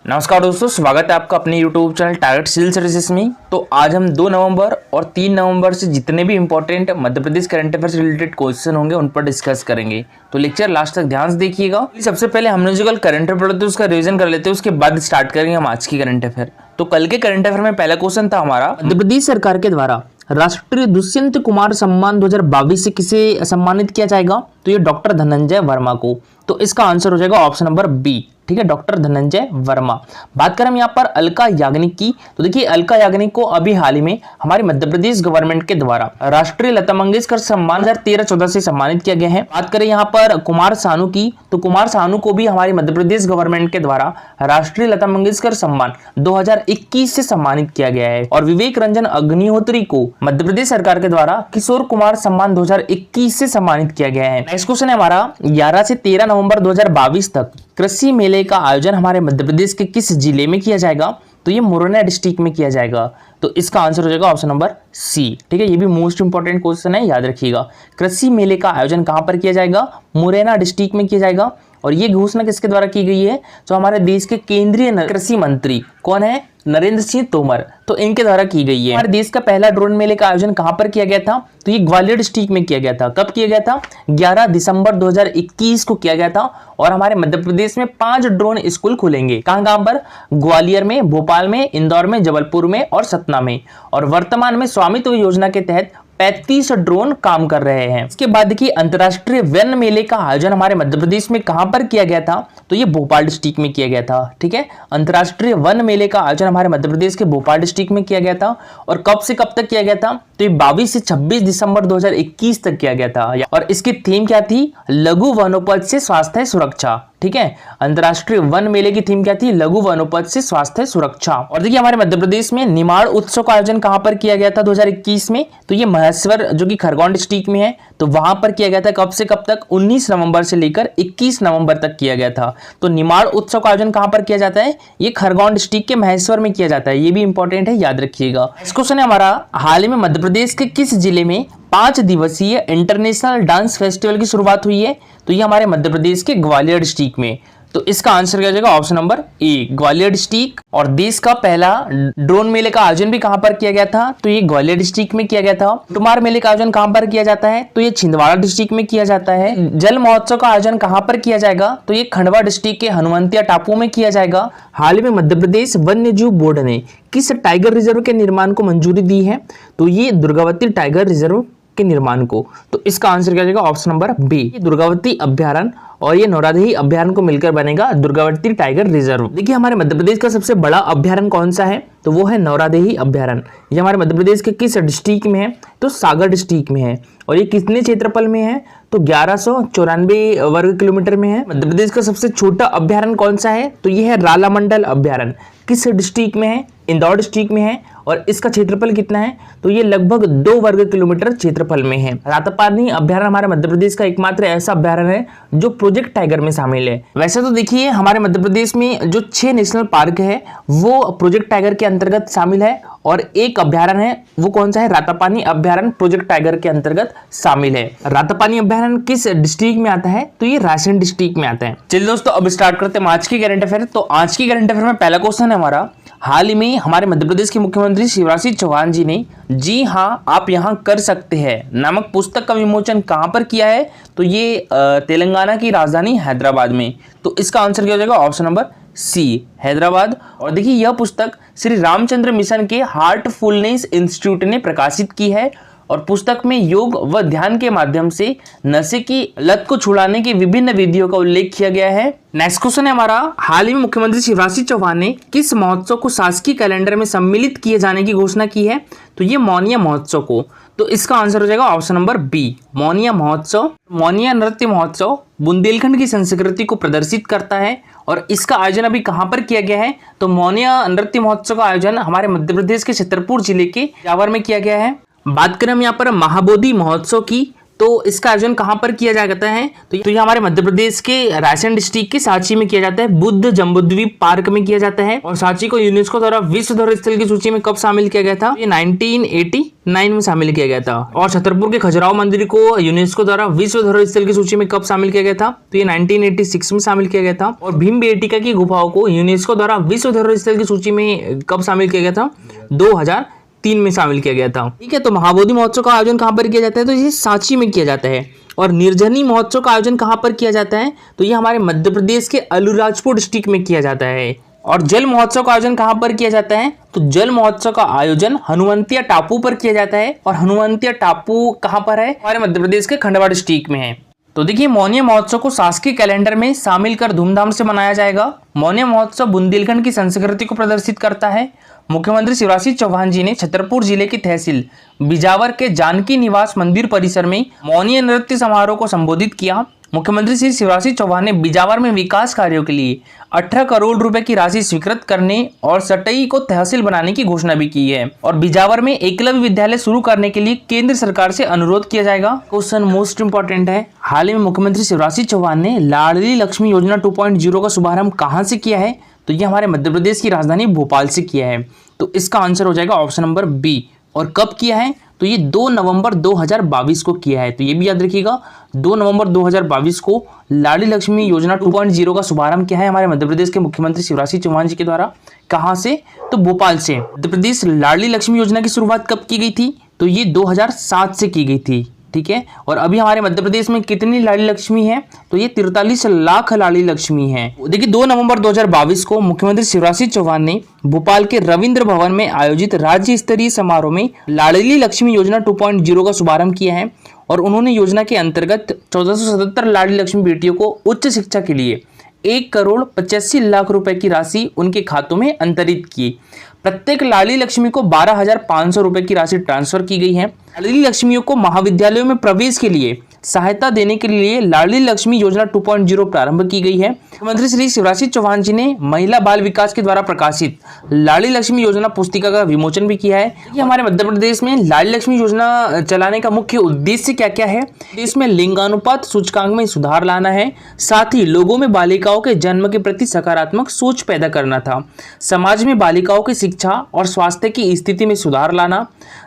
नमस्कार दोस्तों, स्वागत है आपका अपने YouTube channel target civil services में। तो आज हम 2 नवंबर और 3 नवंबर से जितने भी important Madhya Pradesh current affair से रिलेटेड क्वेश्चन होंगे उन पर डिस्कस करेंगे। तो लेक्चर लास्ट तक ध्यान से देखिएगा। सबसे पहले हमने जो कल करंट अफेयर पढ़ा था उसका रिवीजन कर लेते हैं, उसके बाद स्टार्ट करेंगे हम आज की करंट अफेयर। तो कल के करंट अफेयर में पहला क्वेश्चन था हमारा, मध्य प्रदेश सरकार के द्वारा राष्ट्रीय दुष्यंत कुमार सम्मान 2022 से किसे सम्मानित किया जाएगा? तो ये डॉक्टर धनंजय वर्मा को। तो इसका आंसर हो जाएगा ऑप्शन नंबर बी, ठीक है, डॉक्टर धनंजय वर्मा। बात करें हम यहाँ पर अलका याग्निक की, तो देखिए अलका याग्निक को अभी हाल ही में हमारे मध्य प्रदेश गवर्नमेंट के द्वारा राष्ट्रीय लता मंगेशकर सम्मान 2013-14 से सम्मानित किया गया है। बात करें यहाँ पर कुमार सानू की, तो कुमार सानू को भी हमारे मध्य प्रदेश गवर्नमेंट के द्वारा राष्ट्रीय लता मंगेशकर सम्मान 2021 से सम्मानित किया गया है। और विवेक रंजन अग्निहोत्री को मध्य प्रदेश सरकार के द्वारा किशोर कुमार सम्मान 2021 से सम्मानित किया गया है। नेक्स्ट क्वेश्चन है हमारा, 11 से 13 नवंबर 2022 तक कृषि मेले का आयोजन हमारे मध्य प्रदेश के किस जिले में किया जाएगा? तो ये मुरैना डिस्ट्रिक्ट में किया जाएगा। तो इसका आंसर हो जाएगा ऑप्शन नंबर सी, ठीक है। ये भी मोस्ट इंपॉर्टेंट क्वेश्चन है, याद रखिएगा। कृषि मेले का आयोजन कहां पर किया जाएगा? मुरैना डिस्ट्रिक्ट में किया जाएगा। और ये घोषणा किसके द्वारा की गई है? जो हमारे देश के केंद्रीय कृषि मंत्री कौन है? नरेंद्र सिंह तोमर, तो इनके द्वारा की गई है। हमारे देश का पहला ड्रोन मेले का आयोजन कहां पर किया गया था? तो ये ग्वालियर डिस्ट्रिक्ट में किया गया था। कब किया गया था? 11 दिसंबर 2021 को किया गया था। और हमारे मध्य प्रदेश में 5 ड्रोन स्कूल खुलेंगे। कहां पर? ग्वालियर में, भोपाल में, इंदौर में, जबलपुर में और सतना में। और वर्तमान में स्वामित्व योजना के तहत 35 ड्रोन काम कर रहे हैं। इसके बाद देखिए अंतर्राष्ट्रीय वन मेले का आयोजन हमारे मध्य प्रदेश में कहां पर किया गया था? तो ये भोपाल डिस्ट्रिक्ट में किया गया था, ठीक है। अंतर्राष्ट्रीय वन मेले का आयोजन हमारे मध्य प्रदेश के भोपाल डिस्ट्रिक्ट में किया गया था। और कब से कब तक किया गया था? तो ये 22 से 26 दिसंबर 2021 तक किया गया था। और इसकी थीम क्या थी? लघु वनोपज से स्वास्थ्य सुरक्षा, ठीक है। अंतर्राष्ट्रीय वन मेले की थीम क्या थी? लघु वनोपज से स्वास्थ्य सुरक्षा। और देखिए हमारे मध्य प्रदेश में निमाड़ उत्सव का आयोजन कहां पर किया गया था 2021 में? तो ये महेश्वर जो कि खरगोन डिस्ट्रिक्ट में है, तो वहां पर किया गया था। कब से कब तक? 19 नवंबर से लेकर 21 नवंबर तक किया गया था। तो निमाड़ उत्सव का आयोजन कहां पर किया जाता है? ये खरगोन डिस्ट्रिक्ट के महेश्वर में किया जाता है। ये भी इंपॉर्टेंट है, याद रखिएगा। नेक्स्ट क्वेश्चन है हमारा, हाल ही में मध्य प्रदेश के किस जिले में 5 दिवसीय इंटरनेशनल डांस फेस्टिवल की शुरुआत हुई है? तो ये हमारे मध्य प्रदेश के ग्वालियर डिस्ट्रिक्ट में। तो इसका आंसर क्या हो जाएगा? Option number A, Gwalior district. और देश का पहला ड्रोन मेले का आयोजन भी कहां पर किया गया था? तो ये ग्वालियर डिस्ट्रिक्ट में किया गया था। टुमार मेले का आयोजन कहां पर किया जाता है? तो ये छिंदवाड़ा डिस्ट्रिक्ट में किया जाता है। जल महोत्सव का आयोजन कहां पर किया जाएगा? तो ये खंडवा डिस्ट्रिक्ट के हनुमंतिया टापू में किया जाएगा। हाल ही में मध्य प्रदेश वन्य जीव बोर्ड ने किस टाइगर रिजर्व के निर्माण को मंजूरी दी है? तो ये दुर्गावती टाइगर रिजर्व के निर्माण को। तो इसका आंसर क्या जाएगा? ऑप्शन नंबर बी, दुर्गावती अभ्यारण्य और ये नौरादेही अभ्यारण्य को मिलकर बनेगा दुर्गावती टाइगर रिजर्व। देखिए हमारे मध्य प्रदेश का सबसे बड़ा अभ्यारण्य कौन सा है? तो वो है नौरादेही अभ्यारण्य। ये हमारे मध्य प्रदेश के किस डिस्ट्रिक्ट में है? तो सागर डिस्ट्रिक्ट में है। और ये कितने क्षेत्रफल में है? तो 1194 वर्ग किलोमीटर में है। मध्य प्रदेश का सबसे छोटा अभ्यारण्य कौन सा है? तो ये है रालामंडल अभ्यारण्य। किस डिस्ट्रिक्ट में है? इंदौर डिस्ट्रिक्ट में है। और इसका क्षेत्रफल कितना है? तो ये लगभग 2 वर्ग किलोमीटर क्षेत्रफल में है। रातापानी अभ्यारण्य हमारे मध्य प्रदेश का एकमात्र ऐसा अभ्यारण्य है जो प्रोजेक्ट टाइगर में शामिल है। वैसे तो देखिए हमारे मध्य प्रदेश में जो 6 नेशनल पार्क है वो प्रोजेक्ट टाइगर के अंतर्गत शामिल है। और एक अभ्यारण्य है, वो कौन सा है? रातापानी अभ्यारण्य प्रोजेक्ट टाइगर के अंतर्गत शामिल है। रातापानी अभ्यारण्य किस डिस्ट्रिक्ट में आता है? तो ये रायसेन डिस्ट्रिक्ट में आता है। चलिए दोस्तों अब स्टार्ट करते हैं आज की करंट अफेयर। तो आज की करंट अफेयर में पहला क्वेश्चन है हमारा, हाल ही में हमारे मध्य प्रदेश के मुख्यमंत्री शिवराज सिंह चौहान जी ने जी हाँ आप यहाँ कर सकते हैं नामक पुस्तक का विमोचन कहां पर किया है? तो ये तेलंगाना की राजधानी हैदराबाद में। तो इसका आंसर क्या हो जाएगा? Option number C, Hyderabad. और देखिए यह पुस्तक श्री रामचंद्र मिशन के हार्टफुलनेस इंस्टीट्यूट ने प्रकाशित की है। और पुस्तक में योग व ध्यान के माध्यम से नशे की लत को छुड़ाने की विभिन्न विधियों का उल्लेख किया गया है। नेक्स्ट क्वेश्चन है हमारा, हाल ही में मुख्यमंत्री शिवराज सिंह चौहान ने किस महोत्सव को शासकीय कैलेंडर में सम्मिलित किए जाने की घोषणा की है? तो ये मौनिया महोत्सव को। तो इसका आंसर हो जाएगा ऑप्शन नंबर बी, मौनिया महोत्सव। मौनिया नृत्य महोत्सव बुंदेलखंड की संस्कृति को प्रदर्शित करता है। और इसका आयोजन अभी कहां पर किया गया है? तो मौनिया नृत्य महोत्सव का आयोजन हमारे मध्य प्रदेश के छतरपुर जिले के जावर में किया गया है। बात करें हम यहाँ पर महाबोधि महोत्सव की, तो इसका आयोजन कहाँ पर किया जाता है? तो ये हमारे मध्य प्रदेश के रायसेन डिस्ट्रिक्ट के सांची में किया जाता है, बुद्ध जम्बूद्वीप पार्क में किया जाता है। और सांची को यूनेस्को द्वारा विश्व धरोहर स्थल की सूची में कब शामिल किया गया था? ये 1989 में शामिल किया गया था। और छतरपुर के खजुराहो मंदिर को यूनेस्को द्वारा विश्व धरोहर स्थल की सूची में कब शामिल किया गया था? तो ये 1986 में शामिल किया गया था। और भीमबेटका की गुफाओं को यूनेस्को द्वारा विश्व धरोहर स्थल की सूची में कब शामिल किया गया था? 2003 में शामिल किया गया था। ठीक है, तो महाबोधि महोत्सव का आयोजन कहाँ पर किया जाता है? तो ये सांची में किया जाता है। और निर्जनी महोत्सव का आयोजन कहाँ पर किया जाता है? तो ये हमारे मध्य प्रदेश के अलीराजपुर डिस्ट्रिक्ट में किया जाता है। और जल महोत्सव का आयोजन कहाँ पर किया जाता है? तो जल महोत्सव का आयोजन हनुवंतिया टापू पर किया जाता है। और हनुवंतिया टापू कहाँ पर है? हमारे मध्य प्रदेश के खंडवा डिस्ट्रिक्ट में है। तो देखिए, मौनी महोत्सव को शासकीय कैलेंडर में शामिल कर धूमधाम से मनाया जाएगा। मौनी महोत्सव बुंदेलखंड की संस्कृति को प्रदर्शित करता है। मुख्यमंत्री शिवराज सिंह चौहान जी ने छतरपुर जिले की तहसील बिजावर के जानकी निवास मंदिर परिसर में मौनी नृत्य समारोह को संबोधित किया। मुख्यमंत्री श्री शिवराज सिंह चौहान ने बिजावर में विकास कार्यों के लिए 18 करोड़ रुपए की राशि स्वीकृत करने और सटई को तहसील बनाने की घोषणा भी की है। और बिजावर में एकलव्य विद्यालय शुरू करने के लिए केंद्र सरकार से अनुरोध किया जाएगा। क्वेश्चन मोस्ट इंपॉर्टेंट है, हाल ही में मुख्यमंत्री शिवराज सिंह चौहान ने लाडली लक्ष्मी योजना 2.0 का शुभारंभ कहाँ से किया है? तो ये हमारे मध्य प्रदेश की राजधानी भोपाल से किया है। तो इसका आंसर हो जाएगा ऑप्शन नंबर बी। और कब किया है? तो ये 2 नवंबर 2022 को किया है। तो ये भी याद रखिएगा, 2 नवंबर 2022 को लाडली लक्ष्मी योजना 2.0 का शुभारंभ किया है हमारे मध्य प्रदेश के मुख्यमंत्री शिवराज सिंह चौहान जी के द्वारा। कहाँ से? तो भोपाल से। मध्य प्रदेश लाडली लक्ष्मी योजना की शुरुआत कब की गई थी? तो ये 2007 से की गई थी। ठीक है, और अभी हमारे मध्य प्रदेश में कितनी लाडली लक्ष्मी है? तो ये 43 लाख लाडली लक्ष्मी है। देखिए, 2 नवंबर 2022 को मुख्यमंत्री शिवराज सिंह चौहान ने भोपाल के रविंद्र भवन में आयोजित राज्य स्तरीय समारोह में लाडली लक्ष्मी योजना 2.0 का शुभारंभ किया है। और उन्होंने योजना के अंतर्गत 1477 लाडली लक्ष्मी बेटियों को उच्च शिक्षा के लिए 1 करोड़ 85 लाख रुपए की राशि उनके खातों में अंतरित की। प्रत्येक लाडली लक्ष्मी को 12,500 रुपए की राशि ट्रांसफर की गई है। लाडली लक्ष्मियों को महाविद्यालयों में प्रवेश के लिए सहायता देने के लिए लाडली लक्ष्मी योजना 2.0 प्रारंभ की गई है। मुख्यमंत्री श्री शिवराज सिंह चौहान जी ने महिला बाल विकास के द्वारा प्रकाशित लाडली लक्ष्मी योजना पुस्तिका का विमोचन भी किया है। ये हमारे मध्य प्रदेश में लाडली लक्ष्मी योजना चलाने का मुख्य उद्देश्य क्या क्या है? इसमें लिंगानुपात सूचकांक में सुधार लाना है, साथ ही लोगों में बालिकाओं के जन्म के प्रति सकारात्मक सोच पैदा करना था, समाज में बालिकाओं की शिक्षा और स्वास्थ्य की स्थिति में सुधार लाना,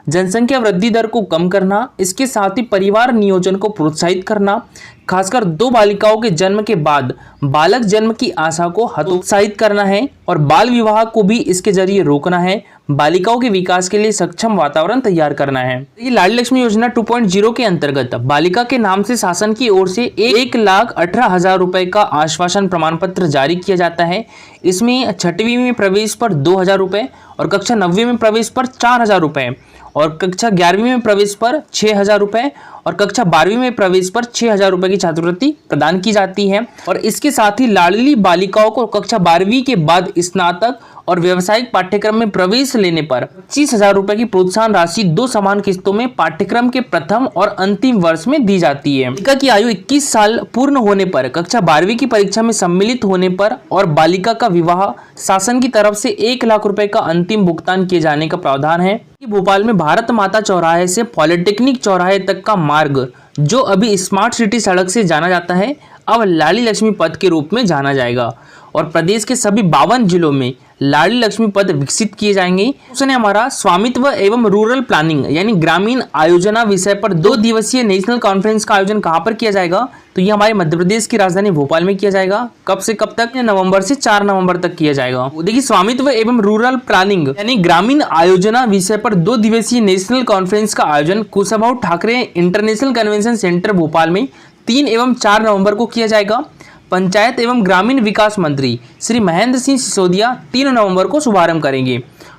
जनसंख्या वृद्धि दर को कम करना, इसके साथ ही परिवार नियोजन को प्रोत्साहित करना, खासकर 2 बालिकाओं के जन्म के बाद बालक जन्म की आशा को हतोत्साहित करना है और बाल विवाह को भी इसके जरिए रोकना है, बालिकाओं के विकास के लिए सक्षम वातावरण तैयार करना है। ये लाडली लक्ष्मी योजना 2.0 के अंतर्गत बालिका के नाम से शासन की ओर से 1,18,000 रुपए का आश्वासन प्रमाण पत्र जारी किया जाता है। इसमें 6वीं में प्रवेश पर 2,000 रुपए और कक्षा 9वीं में प्रवेश पर 4,000 रुपए और कक्षा 11वीं में प्रवेश पर 6,000 रुपए और कक्षा 12वीं में प्रवेश पर 6,000 रुपए की छात्रवृत्ति प्रदान की जाती है। और इसके साथ ही लाडली बालिकाओं को कक्षा 12वीं के बाद स्नातक और व्यावसायिक पाठ्यक्रम में प्रवेश लेने पर 25,000 रुपए की प्रोत्साहन राशि 2 समान किस्तों में पाठ्यक्रम के प्रथम और अंतिम वर्ष में दी जाती है। बालिका की आयु 21 साल पूर्ण होने पर, कक्षा 12वीं की परीक्षा में सम्मिलित होने पर और बालिका का विवाह शासन की तरफ से 1 लाख रुपए का अंतिम भुगतान किए जाने का प्रावधान है। भोपाल में भारत माता चौराहे से पॉलिटेक्निक चौराहे तक का मार्ग, जो अभी स्मार्ट सिटी सड़क से जाना जाता है, अब लाडली लक्ष्मी पथ के रूप में जाना जाएगा। और प्रदेश के सभी 52 जिलों में लाडली लक्ष्मी पद विकसित किए जाएंगे। उसने हमारा स्वामित्व एवं रूरल प्लानिंग यानी ग्रामीण आयोजना विषय पर 2 दिवसीय नेशनल कॉन्फ्रेंस का आयोजन कहां पर किया जाएगा? तो ये हमारे मध्य प्रदेश की राजधानी भोपाल में किया जाएगा। कब से कब तक? नवंबर से 4 नवंबर तक किया जाएगा। देखिए, स्वामित्व एवं रूरल प्लानिंग यानी ग्रामीण आयोजना विषय पर 2 दिवसीय नेशनल कॉन्फ्रेंस का आयोजन Kushabhau Thackeray international convention centre Bhopal में 3 एवं 4 नवंबर को किया जाएगा। पंचायत एवं ग्रामीण विकास मंत्री श्री महेंद्र सिंह सिसोदिया 3 नवंबर को शुभारंभ करेंगे।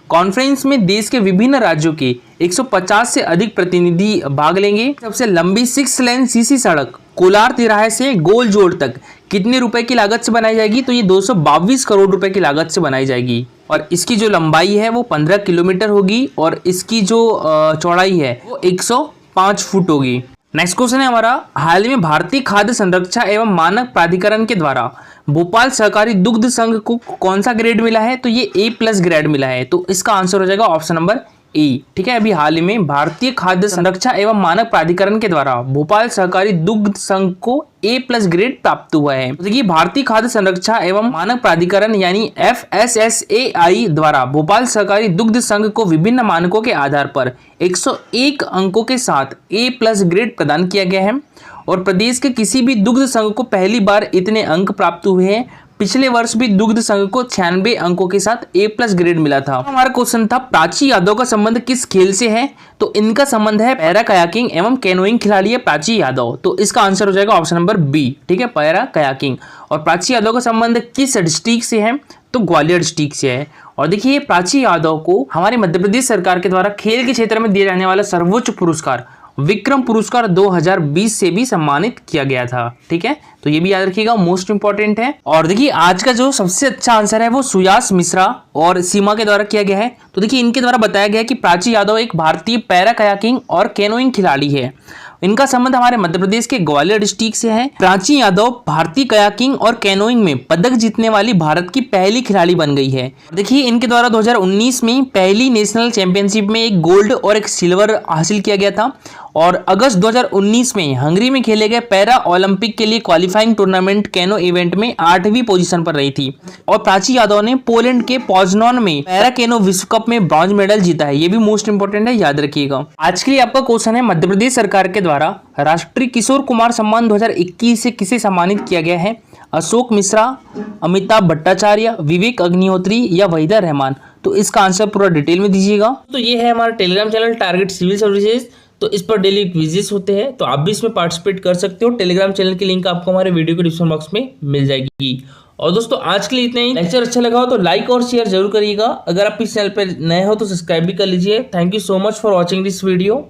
कॉन्फ्रेंस में देश के विभिन्न राज्यों के 150 से अधिक प्रतिनिधि भाग लेंगे। सबसे लंबी 6 लेन सीसी सड़क कोलार तिराहे से गोलजोड़ तक कितने रुपए की लागत से बनाई जाएगी? तो ये 222 करोड़ रुपए की लागत से बनाई जाएगी। और इसकी जो लंबाई है वो 15 किलोमीटर होगी और इसकी जो चौड़ाई है वो 105 फुट होगी। नेक्स्ट क्वेश्चन है हमारा, हाल ही में भारतीय खाद्य संरक्षा एवं मानक प्राधिकरण के द्वारा भोपाल सहकारी दुग्ध संघ को कौन सा ग्रेड मिला है? तो ये A+ ग्रेड मिला है। तो इसका आंसर हो जाएगा ऑप्शन नंबर ए। ठीक है, अभी हाल ही में भारतीय खाद्य संरक्षा एवं मानक प्राधिकरण के द्वारा भोपाल सहकारी दुग्ध संघ को A+ ग्रेड प्राप्त हुआ है। तो देखिए, भारतीय खाद्य संरक्षा एवं मानक प्राधिकरण यानी FSSAI द्वारा भोपाल सहकारी दुग्ध संघ को विभिन्न मानकों के आधार पर 101 अंकों के साथ A+ ग्रेड प्रदान किया गया है और प्रदेश के किसी भी दुग्ध संघ को पहली बार इतने अंक प्राप्त हुए हैं। पिछले वर्ष भी दुग्ध संघ को 96 अंकों के साथ A+ ग्रेड मिला था। हमारा क्वेश्चन था प्राची यादव का संबंध किस खेल से है, तो इनका संबंध है पैरा कयाकिंग एवं कैनोइंग खिलाड़ी है प्राची यादव, तो इसका आंसर हो जाएगा ऑप्शन नंबर बी। ठीक है, पैरा कयाकिंग। और प्राची यादव का संबंध किस डिस्ट्रिक्ट से है, तो ग्वालियर डिस्ट्रिक्ट से है। और देखिए, प्राची यादव को हमारे मध्य प्रदेश सरकार के द्वारा खेल के क्षेत्र में दिया जाने वाला सर्वोच्च पुरस्कार विक्रम पुरस्कार 2020 से भी सम्मानित किया गया था। ठीक है, तो ये भी याद रखिएगा, मोस्ट इंपॉर्टेंट है। और देखिए, आज का जो सबसे अच्छा आंसर है वो सुयास मिश्रा और सीमा के द्वारा किया गया है। तो देखिए, इनके द्वारा बताया गया है कि प्राची यादव एक भारतीय पैरा कयाकिंग और कैनोइंग खिलाड़ी है। इनका संबंध हमारे मध्य प्रदेश के ग्वालियर डिस्ट्रिक्ट से है। प्राची यादव भारतीय कयाकिंग और कैनोइंग में पदक जीतने वाली भारत की पहली खिलाड़ी बन गई है। देखिए, इनके द्वारा 2019 में पहली नेशनल चैंपियनशिप में एक गोल्ड और एक सिल्वर हासिल किया गया था और अगस्त 2019 में हंगरी में खेले गए पैरा ओलंपिक के लिए क्वालिफाइंग टूर्नामेंट कैनो इवेंट में 8वीं पोजीशन पर रही थी। और प्राची यादव ने पोलैंड के पोजनॉन में पैरा कैनो विश्व कप में ब्रॉन्ज मेडल जीता है। ये भी मोस्ट इंपोर्टेंट है, याद रखिएगा। आज के लिए आपका क्वेश्चन है, मध्य प्रदेश सरकार के द्वारा राष्ट्रीय किशोर कुमार सम्मान 2021 से किसे सम्मानित किया गया है? अशोक मिश्रा, अमिताभ भट्टाचार्य, विवेक अग्निहोत्री या वहीदा रहमान? तो इसका आंसर पूरा डिटेल में दीजिएगा। तो ये है हमारा Telegram channel target civil services, तो इस पर डेली क्विजेस होते हैं, तो आप भी इसमें पार्टिसिपेट कर सकते हो। टेलीग्राम चैनल की लिंक आपको हमारे वीडियो के डिस्क्रिप्शन बॉक्स में मिल जाएगी। और दोस्तों, आज के लिए इतना ही। लेक्चर अच्छा लगा हो तो लाइक और शेयर जरूर करिएगा। अगर आप इस चैनल पर नए हो तो सब्सक्राइब भी कर लीजिए। Thank you so much for watching this video.